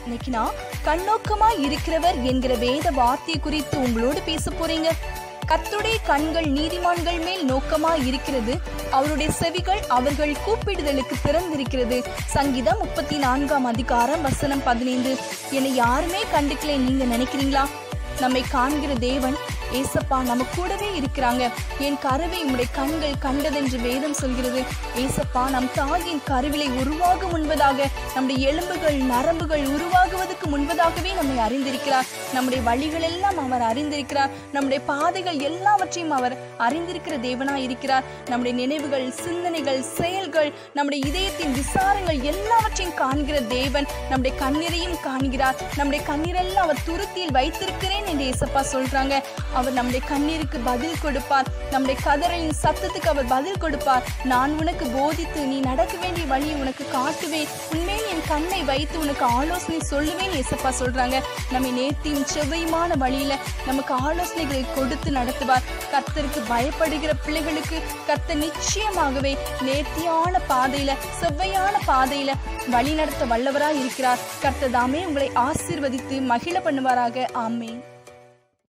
இன்னைக்கு நான் கண்ணோக்கமா இருக்கிறவர் என்கிற வேத வார்த்தை குறித்து உங்களோடு பேச போறீங்க. கர்த்தருடைய கண்கள் நீதிமான்கள் மேல் நோக்கமா இருக்கிறது, அவருடைய செவிகள் அவர்கள் கூப்பிடுதலுக்கு திறந்திருக்கிறது. சங்கீதம் 34 வசனம் 15. என்னை யாருமே கண்டுக்கல நீங்க நினைக்கிறீங்களா? நம்மை காண்கிற தேவன் ஏசப்பா நம்ம கூடவே இருக்கிறாங்க. என் கருவை உம்முடைய கண்கள் கண்டதென்று வேதம் சொல்கிறது. ஏசப்பா நம் தாயின் கருவிலை உருவாக முன்பதாக, நம்முடைய எலும்புகள் நரம்புகள் உருவாகுவதற்கு முன்பதாகவே நம்மை அறிந்திருக்கிறார். நம்முடைய வழிகள் எல்லாம் அவர் அறிந்திருக்கிறார். நம்முடைய பாதைகள் எல்லாவற்றையும் அவர் அறிந்திருக்கிற தேவனாய் இருக்கிறார். நம்முடைய நினைவுகள், சிந்தனைகள், செயல்கள், நம்முடைய இதயத்தின் விசாரங்கள் எல்லாவற்றையும் காண்கிற தேவன் நம்முடைய கண்ணீரையும் காண்கிறார். நம்முடைய கண்ணீரெல்லாம் அவர் துருத்தியில் வைத்திருக்கிறேன் என்று ஏசப்பா சொல்றாங்க. அவர் நம்முடைய கண்ணீருக்கு பதில் கொடுப்பார். நம்முடைய கதறலின் சத்தத்துக்கு அவர் பதில் கொடுப்பார். நான் உனக்கு போதித்து நீ நடக்க வேண்டிய வழியை உனக்கு காட்டுவேன், உண்மையில் என் கண்ணை வைத்து உனக்கு ஆலோசனை சொல்லுவேன் ஏசப்பா சொல்றாங்க. நம்மை நேர்த்தியும் செவ்வையுமான வழியில நமக்கு ஆலோசனைகளை கொடுத்து நடத்துவார். கர்த்தருக்கு பயப்படுகிற பிள்ளைகளுக்கு கர்த்தர் நிச்சயமாகவே நேர்த்தியான பாதையில, செவ்வையான பாதையில வழி நடத்த வல்லவராய் இருக்கிறார். கர்த்தர் தாமே உங்களை ஆசீர்வதித்து மகிழ பண்ணுவாராக. ஆமென்.